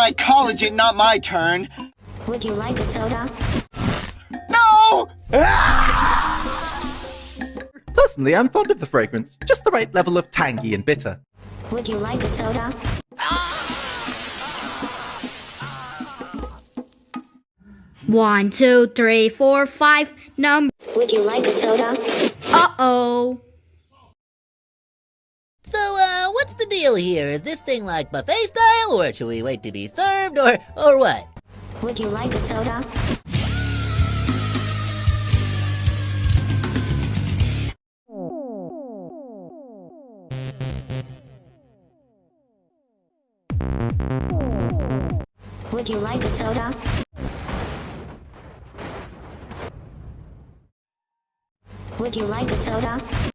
my collagen, not my turn. Would you like a soda? No! Personally, I'm fond of the fragrance. Just the right level of tangy and bitter. Would you like a soda? One, two, three, four, five. Number. Would you like a soda? Uh-oh. So, what's the deal here? Is this thing like buffet style, or should we wait to be served, or what? Would you like a soda? Would you like a soda? Would you like a soda?